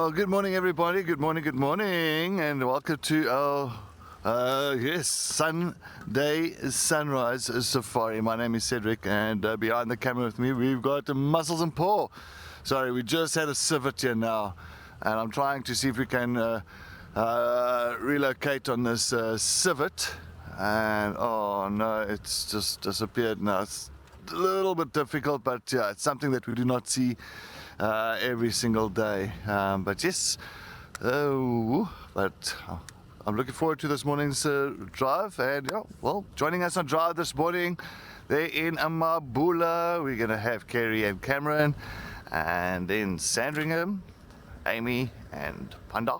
Well, good morning, everybody. Good morning, and welcome to our Sunday sunrise safari. My name is Cedric, and behind the camera with me, we've got Muscles and Paul. Sorry, we just had a civet here now, and I'm trying to see if we can relocate on this civet. And oh no, it's just disappeared now. It's a little bit difficult, but yeah, it's something that we do not see every single day. But yes, but I'm looking forward to this morning's drive. And yeah, well, joining us on drive this morning, they're in Mabula. We're gonna have Kerry and Cameron, and then Sandringham, Amy and Panda,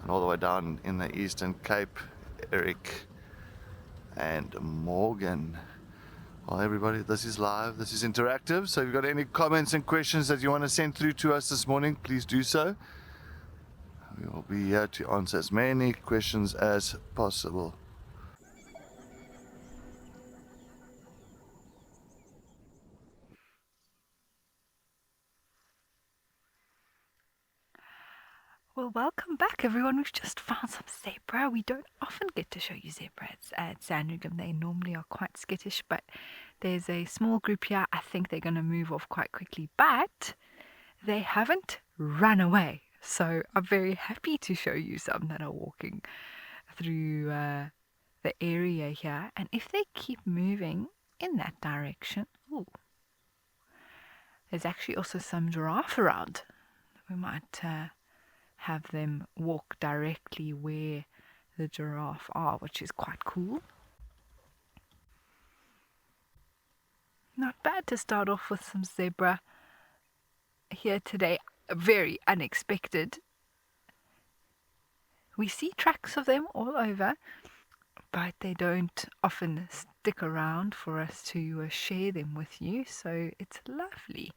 and all the way down in the Eastern Cape, Eric and Morgan. Well, everybody, this is live, this is interactive, so if you've got any comments and questions that you want to send through to us this morning, please do so. We will be here to answer as many questions as possible. Well, welcome back, everyone. We've just found some zebra. We don't often get to show you zebras at Sandringham. They normally are quite skittish, but there's a small group here. I think they're going to move off quite quickly, but they haven't run away. So I'm very happy to show you some that are walking through the area here. And if they keep moving in that direction, there's actually also some giraffe around. We might have them walk directly where the giraffe are, which is quite cool. Not bad to start off with some zebra here today. Very unexpected. We see tracks of them all over, but they don't often stick around for us to share them with you, so it's lovely.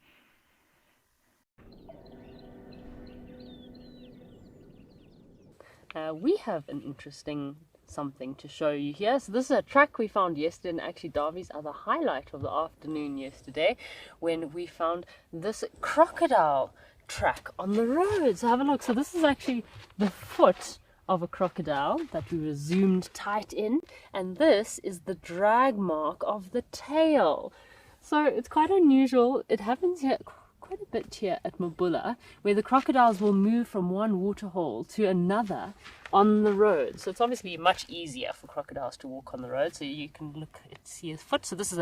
We have an interesting something to show you here. So this is a track we found yesterday, and actually Darby's other highlight of the afternoon yesterday, when we found this crocodile track on the road. So have a look. So this is actually the foot of a crocodile that we were zoomed tight in, and this is the drag mark of the tail. So it's quite unusual. It happens here quite a bit here at Mabula, where the crocodiles will move from one waterhole to another on the road. So it's obviously much easier for crocodiles to walk on the road. So you can look and see his foot. So this is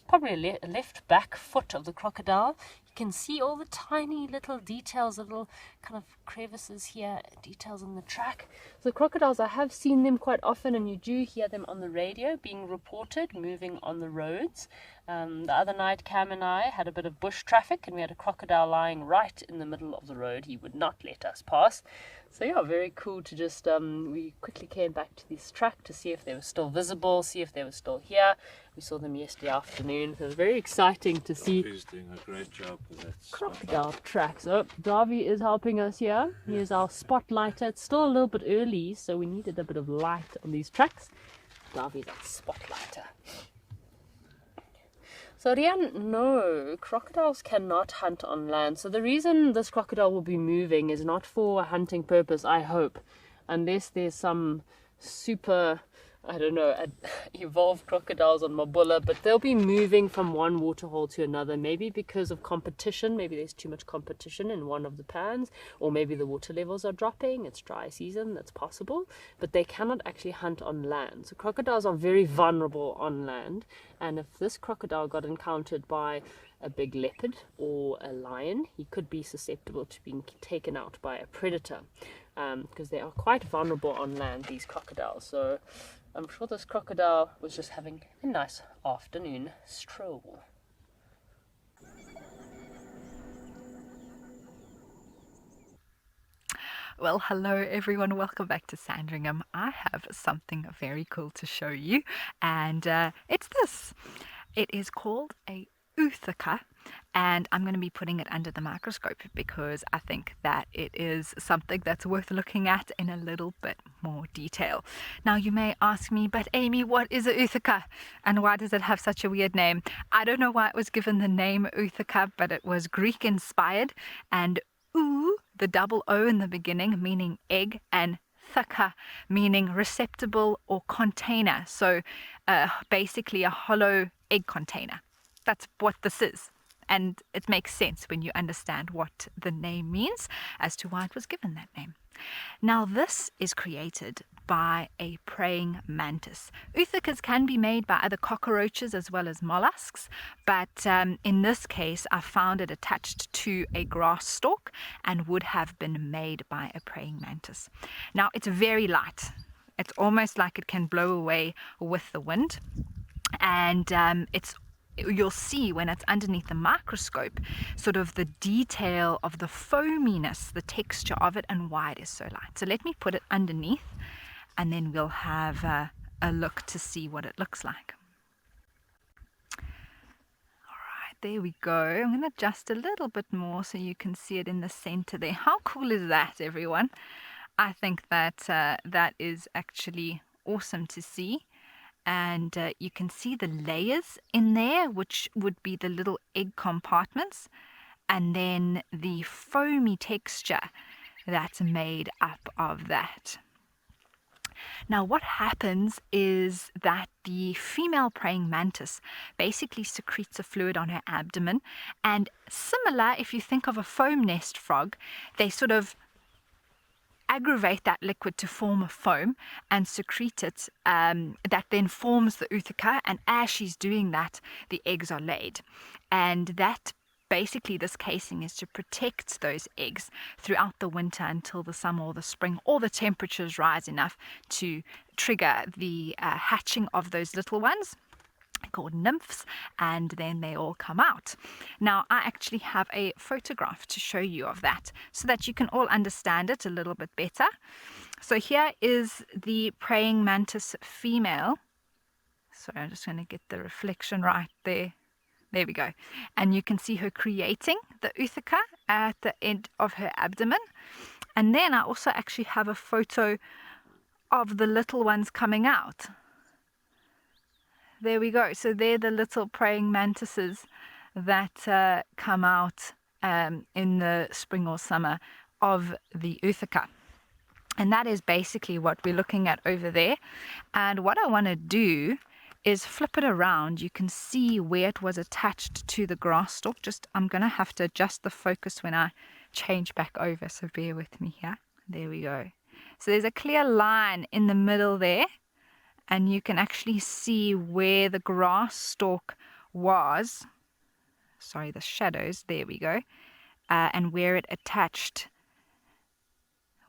probably a left back foot of the crocodile. You can see all the tiny little details, little kind of crevices here, details on the track. So crocodiles, I have seen them quite often, and you do hear them on the radio being reported moving on the roads. The other night, Cam and I had a bit of bush traffic, and we had a crocodile lying right in the middle of the road. He would not let us pass. So yeah, very cool to just, we quickly came back to this track to see if they were still visible, see if they were still here. We saw them yesterday afternoon, so it was very exciting to see. He's doing a great job with that crocodile track. So Darby is helping us here. He is our spotlighter. It's still a little bit early, so we needed a bit of light on these tracks. Darby's our spotlighter. So Rian, no, crocodiles cannot hunt on land. So the reason this crocodile will be moving is not for a hunting purpose, I hope, unless there's some super, I don't know, evolved crocodiles on Mabula, but they'll be moving from one waterhole to another, maybe because of competition. Maybe there's too much competition in one of the pans, or maybe the water levels are dropping. It's dry season, that's possible, but they cannot actually hunt on land. So crocodiles are very vulnerable on land, and if this crocodile got encountered by a big leopard or a lion, he could be susceptible to being taken out by a predator, because they are quite vulnerable on land, these crocodiles. So I'm sure this crocodile was just having a nice afternoon stroll. Well, hello everyone, welcome back to Sandringham. I have something very cool to show you, and it's this. It is called a Uthaka, and I'm going to be putting it under the microscope because I think that it is something that's worth looking at in a little bit more detail. Now you may ask me, but Amy, what is a Uthaka and why does it have such a weird name? I don't know why it was given the name Uthaka, but it was Greek inspired, and the double O in the beginning, meaning egg, and thaka, meaning receptacle or container. So basically a hollow egg container. That's what this is. And it makes sense when you understand what the name means as to why it was given that name. Now, this is created by a praying mantis. Uthikas can be made by other cockroaches as well as mollusks, but in this case, I found it attached to a grass stalk and would have been made by a praying mantis. Now, it's very light. It's almost like it can blow away with the wind, and you'll see when it's underneath the microscope sort of the detail of the foaminess, the texture of it, and why it is so light. So let me put it underneath, and then we'll have a look to see what it looks like. Alright, there we go. I'm going to adjust a little bit more so you can see it in the center there. How cool is that, everyone? I think that that is actually awesome to see. And you can see the layers in there, which would be the little egg compartments, and then the foamy texture that's made up of that. Now, what happens is that the female praying mantis basically secretes a fluid on her abdomen, and similar, if you think of a foam nest frog, they sort of aggravate that liquid to form a foam and secrete it, that then forms the ootheca, and as she's doing that, the eggs are laid. And that basically, this casing is to protect those eggs throughout the winter until the summer or the spring, or the temperatures rise enough to trigger the hatching of those little ones, called nymphs, and then they all come out. Now, I actually have a photograph to show you of that so that you can all understand it a little bit better. So here is the praying mantis female. Sorry, I'm just going to get the reflection right there. There we go. And you can see her creating the ootheca at the end of her abdomen. And then I also actually have a photo of the little ones coming out. There we go. So they're the little praying mantises that come out in the spring or summer of the ootheca. And that is basically what we're looking at over there. And what I want to do is flip it around. You can see where it was attached to the grass stalk. I'm going to have to adjust the focus when I change back over, so bear with me here. There we go. So there's a clear line in the middle there, and you can actually see where the grass stalk was. Sorry, the shadows. There we go. And where it attached,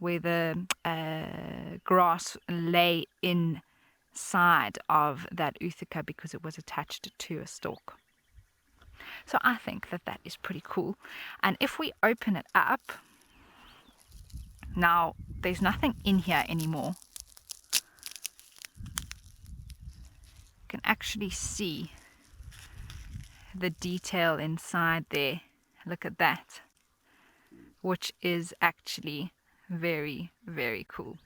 where the grass lay inside of that ootheca because it was attached to a stalk. So I think that that is pretty cool. And if we open it up, now there's nothing in here anymore. You can actually see the detail inside there. Look at that, which is actually very, very cool.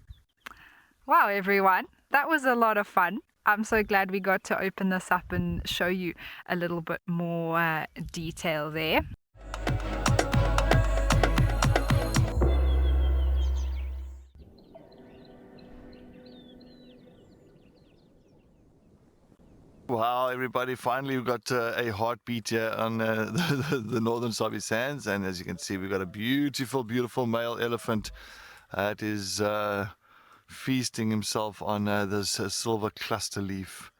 Wow, everyone, that was a lot of fun. I'm so glad we got to open this up and show you a little bit more detail there. Wow, everybody, finally we got a heartbeat here on the northern Sabi Sands, and as you can see, we've got a beautiful, beautiful male elephant that is feasting himself on this silver cluster leaf.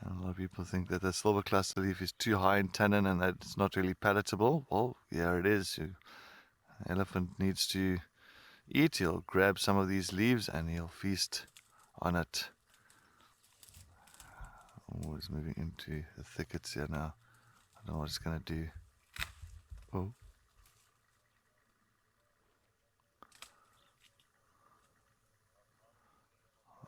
A lot of people think that the silver cluster leaf is too high in tannin and that it's not really palatable. Well, here it is. The elephant needs to eat. He'll grab some of these leaves and he'll feast on it. Oh, it's moving into the thickets here now. I don't know what it's going to do. Oh.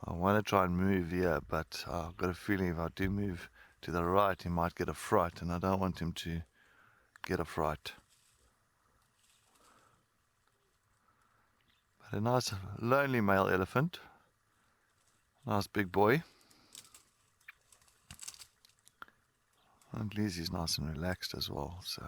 I want to try and move here, but I've got a feeling if I do move to the right, he might get a fright, and I don't want him to get a fright. But a nice, lonely male elephant. Nice big boy. At least he's nice and relaxed as well, so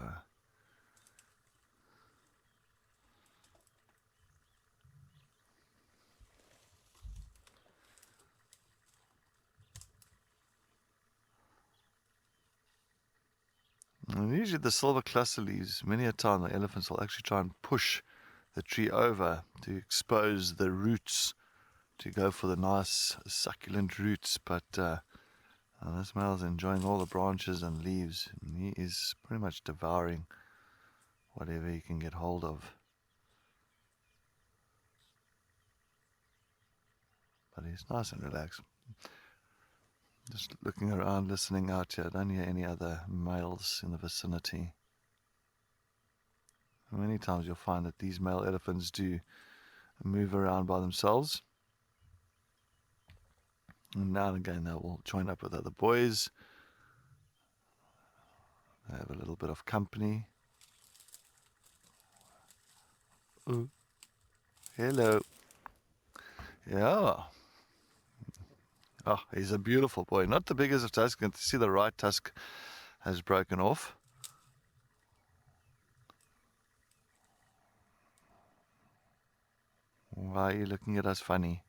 And usually the silver cluster leaves, many a time the elephants will actually try and push the tree over to expose the roots, to go for the nice succulent roots, but this male's enjoying all the branches and leaves, and he is pretty much devouring whatever he can get hold of. But he's nice and relaxed. Just looking around, listening out here. I don't hear any other males in the vicinity. Many times you'll find that these male elephants do move around by themselves. And now and again they will join up with other boys. They have a little bit of company. Ooh. Hello. Yeah. Oh, he's a beautiful boy. Not the biggest of tusks. You can see the right tusk has broken off. Why are you looking at us funny?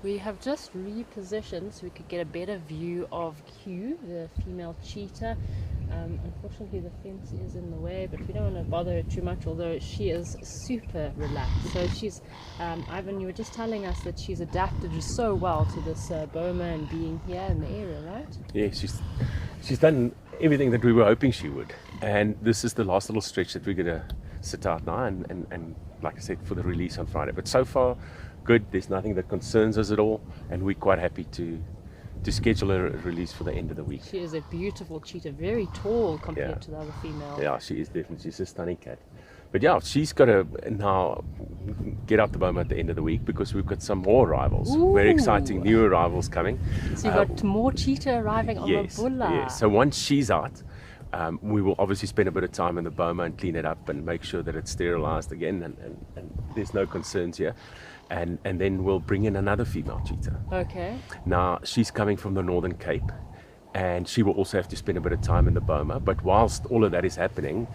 We have just repositioned so we could get a better view of Q, the female cheetah. Unfortunately the fence is in the way, but we don't want to bother her too much, although she is super relaxed. So she's, Ivan, you were just telling us that she's adapted just so well to this boma and being here in the area, right? Yeah, she's done everything that we were hoping she would. And this is the last little stretch that we're going to sit out now and like I said, for the release on Friday. But so far, good. There's nothing that concerns us at all, and we're quite happy to schedule a release for the end of the week. She is a beautiful cheetah, very tall compared to the other female. Yeah, she is definitely. She's a stunning cat. But yeah, she's got to now get out the boma at the end of the week because we've got some more arrivals. Ooh. Very exciting new arrivals coming. So you've got more cheetah arriving on Mabula. Yes. So once she's out, we will obviously spend a bit of time in the boma and clean it up and make sure that it's sterilized again and there's no concerns here. And then we'll bring in another female cheetah. Okay. Now, she's coming from the Northern Cape, and she will also have to spend a bit of time in the boma. But whilst all of that is happening,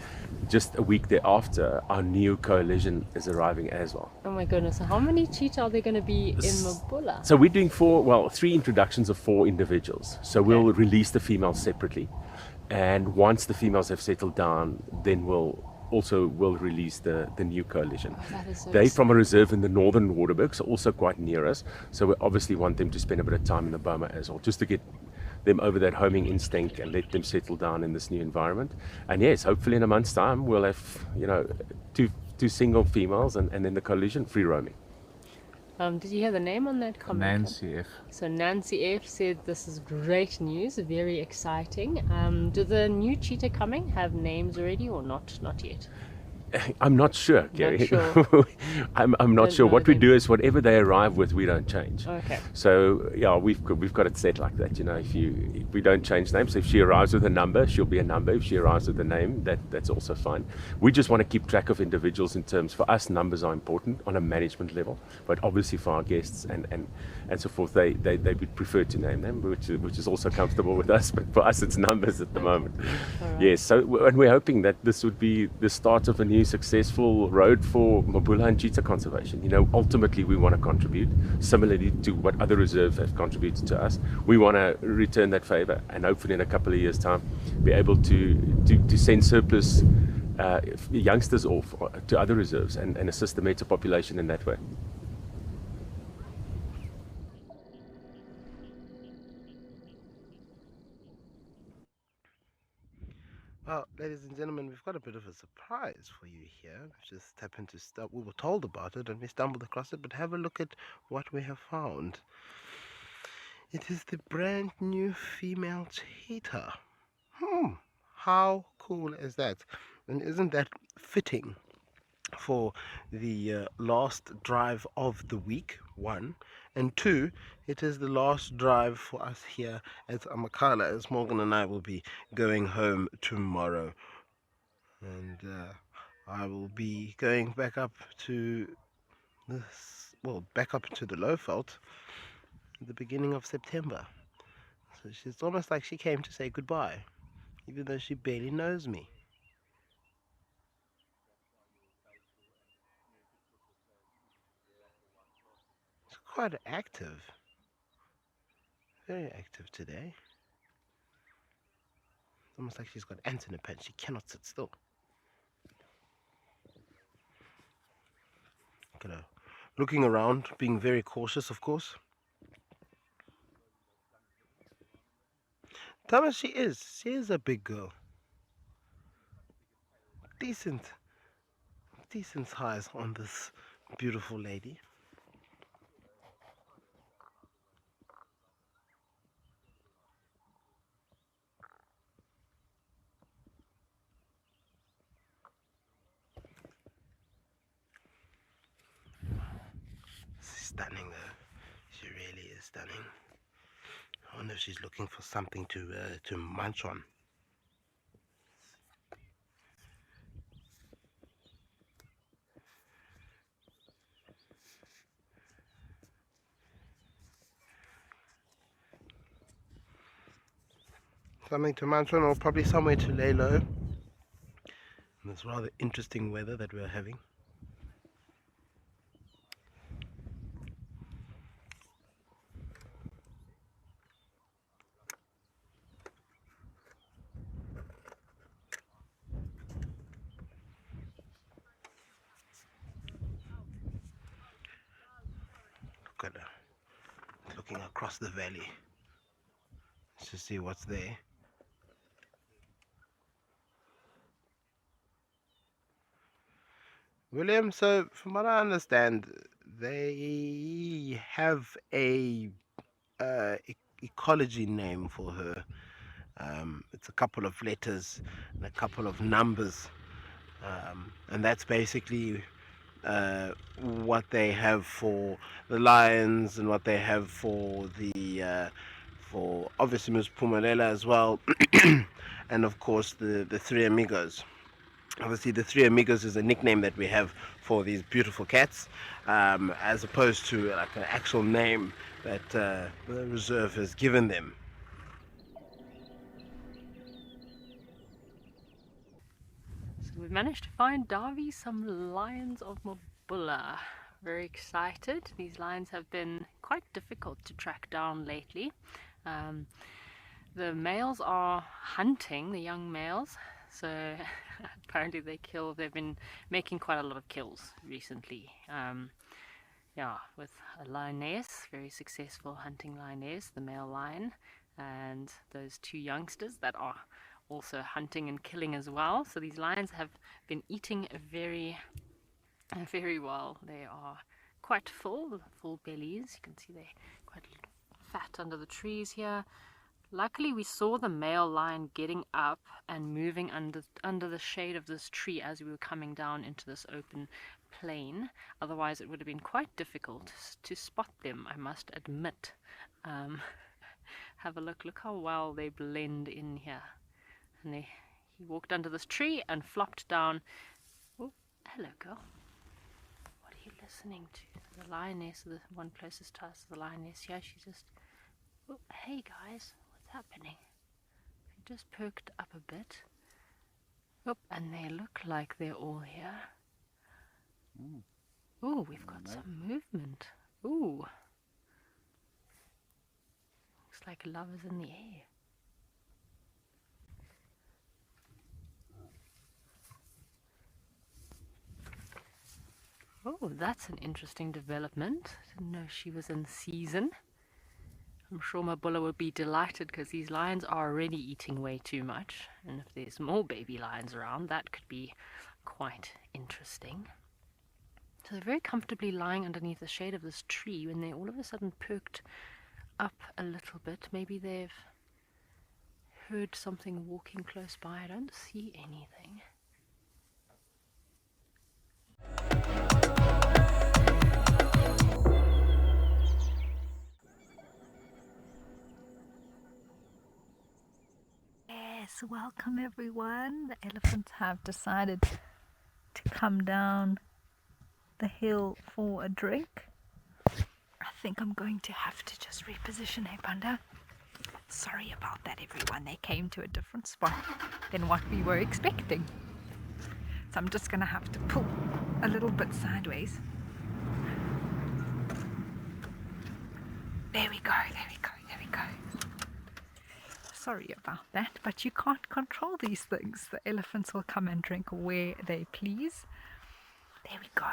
just a week thereafter, our new coalition is arriving as well. Oh my goodness, so how many cheetah are there going to be in Mabula? So we're doing 3 introductions of 4 individuals. So we'll release the females separately. And once the females have settled down, then we'll release the new coalition. Oh, that is so They're from a reserve in the northern Waterberg, so also quite near us. So we obviously want them to spend a bit of time in the boma as well, just to get them over that homing instinct and let them settle down in this new environment. And yes, hopefully in a month's time we'll have two single females and then the coalition free roaming. Did you hear the name on that comment? Nancy F. So Nancy F said this is great news, very exciting. Do the new cheetah coming have names already or not yet? I'm not sure, Gary. Not sure. I'm not sure. What we do is whatever they arrive with, we don't change. Okay. So yeah, we've got it set like that. If we don't change names, so if she arrives with a number, she'll be a number. If she arrives with a name, that's also fine. We just want to keep track of individuals in terms. For us, numbers are important on a management level, but obviously for our guests and so forth, they would prefer to name them, which is also comfortable with us. But for us, it's numbers at the moment. Right. Yes. So and we're hoping that this would be the start of a new successful road for Mabula and cheetah conservation. Ultimately we want to contribute similarly to what other reserves have contributed to us. We want to return that favor and hopefully in a couple of years time be able to send surplus youngsters off to other reserves and assist the meta population in that way. Well, ladies and gentlemen, we've got a bit of a surprise for you here. We just happened to we were told about it and we stumbled across it, but have a look at what we have found. It is the brand new female cheetah. How cool is that? And isn't that fitting for the last drive of the week, 1, and 2, it is the last drive for us here at Amakhala, as Morgan and I will be going home tomorrow, and I will be going back up to the Lowveld at the beginning of September. So it's almost like she came to say goodbye, even though she barely knows me. quite active. Very active today. It's almost like she's got ants in her pants. She cannot sit still. Look at her. Looking around, being very cautious, of course. Thomas, she is. She is a big girl. Decent size on this beautiful lady. Stunning though. She really is stunning. I wonder if she's looking for something to munch on. Something to munch on, or probably somewhere to lay low in this rather interesting weather that we're having. Look at her, looking across the valley to see what's there. William, so from what I understand, they have a ecology name for her. It's a couple of letters and a couple of numbers, and that's basically what they have for the lions and what they have for the for obviously Ms. Pumarela as well, and of course the Three Amigos. Obviously, the Three Amigos is a nickname that we have for these beautiful cats, as opposed to like an actual name that the reserve has given them. So we've managed to find Davy some lions of Mabula. Very excited. These lions have been quite difficult to track down lately. The males are hunting, the young males, so apparently they've been making quite a lot of kills recently. Yeah, with a lioness, very successful hunting lioness, the male lion, and those two youngsters that are also hunting and killing as well. So these lions have been eating very well. They are quite full bellies. You can see they're quite fat under the trees here. Luckily, we saw the male lion getting up and moving under the shade of this tree as we were coming down into this open plain. Otherwise, it would have been quite difficult to spot them, I must admit. Have a look. Look how well they blend in here. And he walked under this tree and flopped down. Oh, hello, girl. What are you listening to? The lioness, the one closest to us, the lioness here. She's just... Oh, hey, guys. Happening. They just perked up a bit. Oh, and they look like they're all here. Oh, we've got some movement. Ooh. Looks like love is in the air. Oh, that's an interesting development. Didn't know she was in season. I'm sure Mabula would be delighted because these lions are already eating way too much, and if there's more baby lions around, that could be quite interesting. So they're very comfortably lying underneath the shade of this tree when they all of a sudden perked up a little bit. Maybe they've heard something walking close by. I don't see anything. Yes, welcome everyone. The elephants have decided to come down the hill for a drink. I think I'm going to have to just reposition. Hey, Panda. Sorry about that, everyone. They came to a different spot than what we were expecting. So I'm just going to have to pull a little bit sideways. There we go, there we go, there we go. Sorry about that, but you can't control these things. The elephants will come and drink where they please. There we go.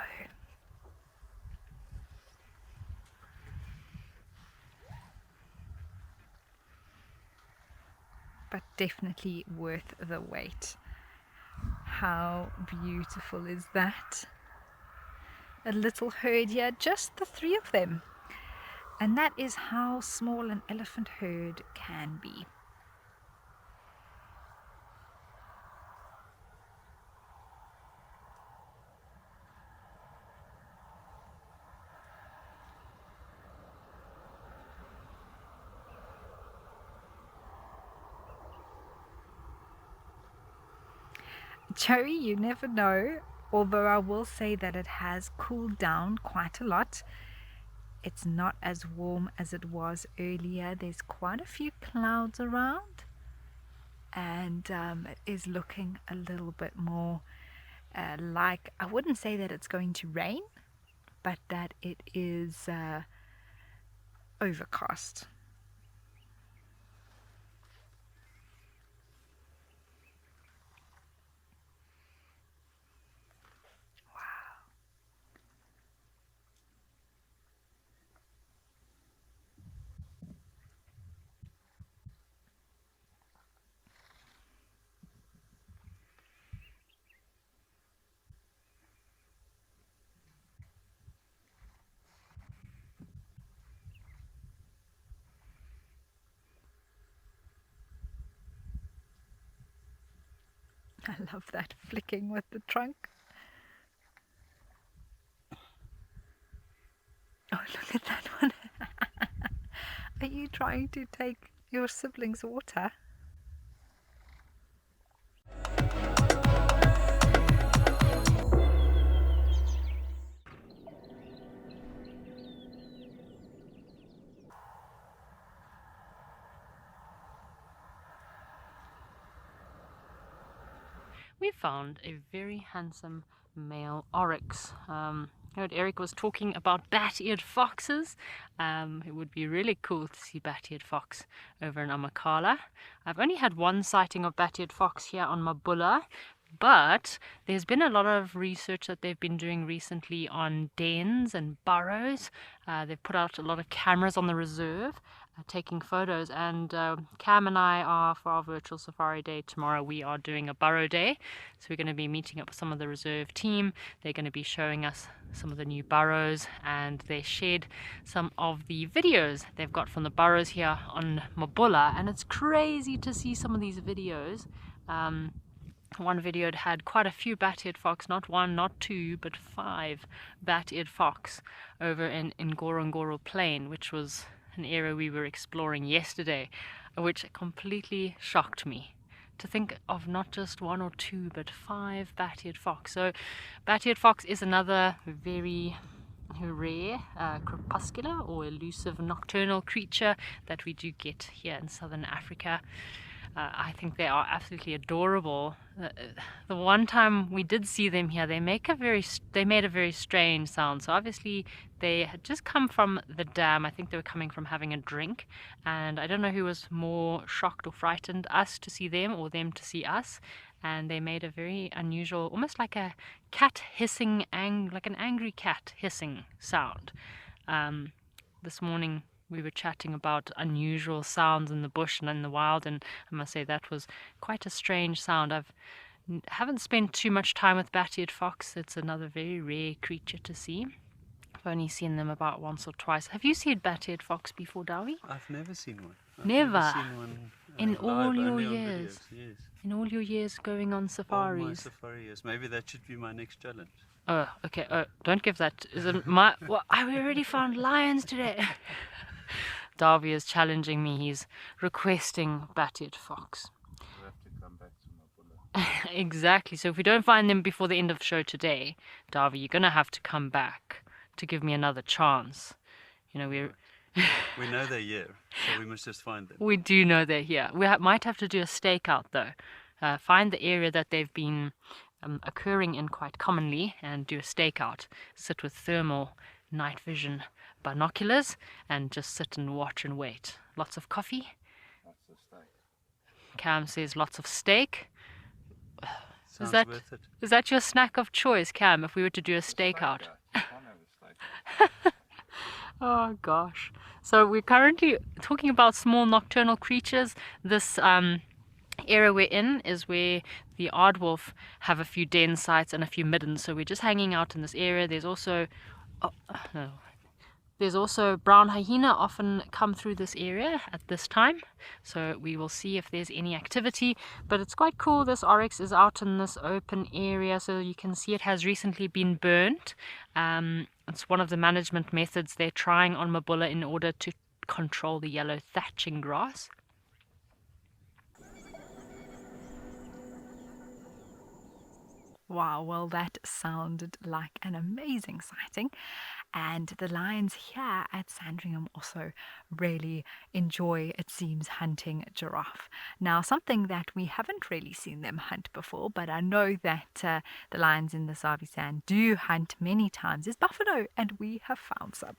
But definitely worth the wait. How beautiful is that? A little herd here, just the 3 of them. And that is how small an elephant herd can be. Joey, you never know, although I will say that it has cooled down quite a lot. It's not as warm as it was earlier. There's quite a few clouds around, and it is looking a little bit more like, I wouldn't say that it's going to rain, but that it is overcast. I love that flicking with the trunk. Oh, look at that one. Are you trying to take your siblings' water? We found a very handsome male oryx. Heard Eric was talking about bat-eared foxes. It would be really cool to see bat-eared fox over in Amakhala. I've only had one sighting of bat-eared fox here on Mabula, but there's been a lot of research that they've been doing recently on dens and burrows. They've put out a lot of cameras on the reserve, taking photos, and Cam and I are, for our virtual safari day tomorrow, we are doing a burrow day, so we're going to be meeting up with some of the reserve team. They're going to be showing us some of the new burrows, and they shared some of the videos they've got from the burrows here on Mabula, and it's crazy to see some of these videos. One video had quite a few bat-eared fox, not 1, not 2, but 5 bat-eared fox over in Ngorongoro Plain, which was an area we were exploring yesterday, which completely shocked me. To think of not just 1 or 2, but 5 bat-eared fox. So bat-eared fox is another very rare crepuscular or elusive nocturnal creature that we do get here in southern Africa. I think they are absolutely adorable. The one time we did see them here, they made a very strange sound. So obviously they had just come from the dam. I think they were coming from having a drink, and I don't know who was more shocked or frightened, us to see them or them to see us. And they made a very unusual, almost like a cat hissing, like an angry cat hissing sound. This morning we were chatting about unusual sounds in the bush and in the wild, and I must say that was quite a strange sound. Haven't spent too much time with bat-eared fox. It's another very rare creature to see. I've only seen them about once or twice. Have you seen bat-eared fox before, Dawi? I've never seen one. Never? Seen one, In all live, your only on years? videos, yes. In all your years going on All my safaris? safari years. Maybe that should be my next challenge. Oh, okay. Oh, don't give that. Is it my? Well, I already found lions today. Darby is challenging me. He's requesting bat-eared fox. We'll have to come back to Mabula. Exactly. So if we don't find them before the end of the show today, Darby, you're gonna have to come back to give me another chance. You know, We know they're here, so we must just find them. we do know they're here. We might have to do a stakeout though. Find the area that they've been occurring in quite commonly and do a stakeout. Sit with thermal night vision binoculars and just sit and watch and wait. Lots of coffee. Cam says lots of steak. Sounds that- worth it. Is that your snack of choice, Cam, if we were to do a stakeout? Oh gosh. So we're currently talking about small nocturnal creatures. This area we're in is where the aardwolf have a few den sites and a few middens. So we're just hanging out in this area. There's also brown hyena often come through this area at this time. So we will see if there's any activity. But it's quite cool. This Oryx is out in this open area. So you can see it has recently been burnt. It's one of the management methods they're trying on Mabula in order to control the yellow thatching grass. Wow, well that sounded like an amazing sighting, and the lions here at Sandringham also really enjoy, it seems, hunting giraffe. Now, something that we haven't really seen them hunt before, but I know that the lions in the Savi Sand do hunt many times, is buffalo, and we have found some.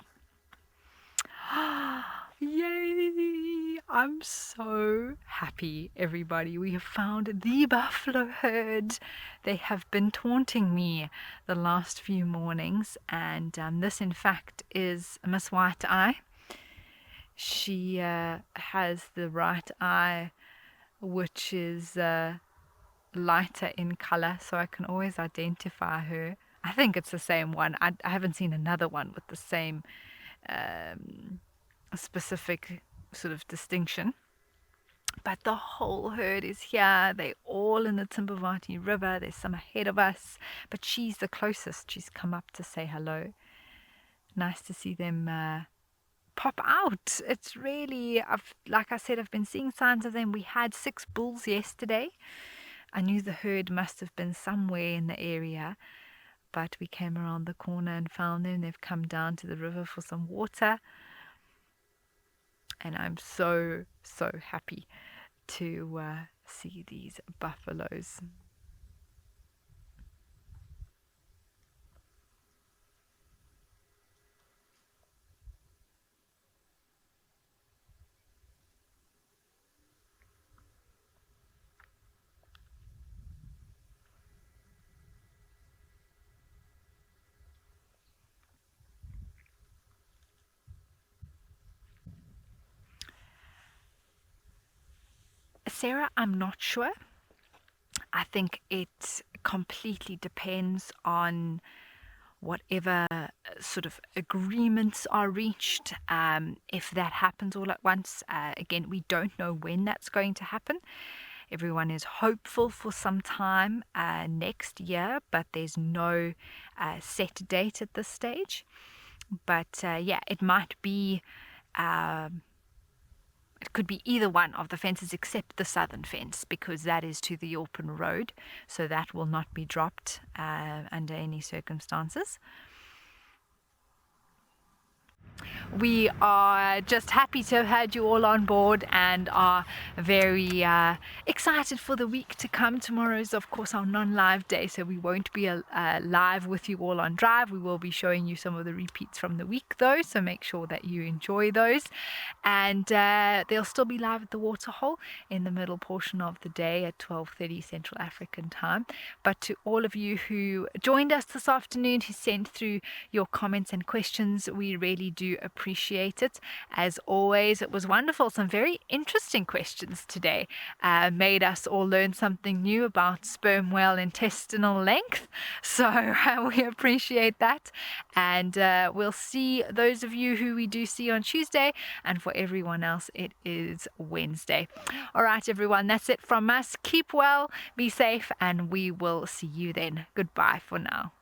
Yay! I'm so happy, everybody. We have found the buffalo herd. They have been taunting me the last few mornings, and this, in fact, is Miss White Eye. She has the right eye, which is lighter in color, so I can always identify her. I think it's the same one. I haven't seen another one with the same specific sort of distinction, but the whole herd is here. They're all in the Timbavati River. There's some ahead of us, but she's the closest. She's come up to say hello. Nice to see them pop out. It's really, like I said, I've been seeing signs of them. We had 6 bulls yesterday. I knew the herd must have been somewhere in the area, but we came around the corner and found them. They've come down to the river for some water. And I'm so happy to see these buffaloes. Sarah, I'm not sure. I think it completely depends on whatever sort of agreements are reached. If that happens all at once, again, we don't know when that's going to happen. Everyone is hopeful for some time next year, but there's no set date at this stage. But yeah, it might be... it could be either one of the fences except the southern fence, because that is to the open road, so that will not be dropped under any circumstances. We are just happy to have had you all on board and are very excited for the week to come. Tomorrow is, of course, our non-live day, so we won't be live with you all on Drive. We will be showing you some of the repeats from the week, though, so make sure that you enjoy those. And they'll still be live at the Waterhole in the middle portion of the day at 12:30 Central African time. But to all of you who joined us this afternoon, who sent through your comments and questions, we really do appreciate it. As always, it was wonderful. Some very interesting questions today. Made us all learn something new about sperm whale intestinal length. So we appreciate that. And we'll see those of you who we do see on Tuesday. And for everyone else, it is Wednesday. All right, everyone, that's it from us. Keep well, be safe, and we will see you then. Goodbye for now.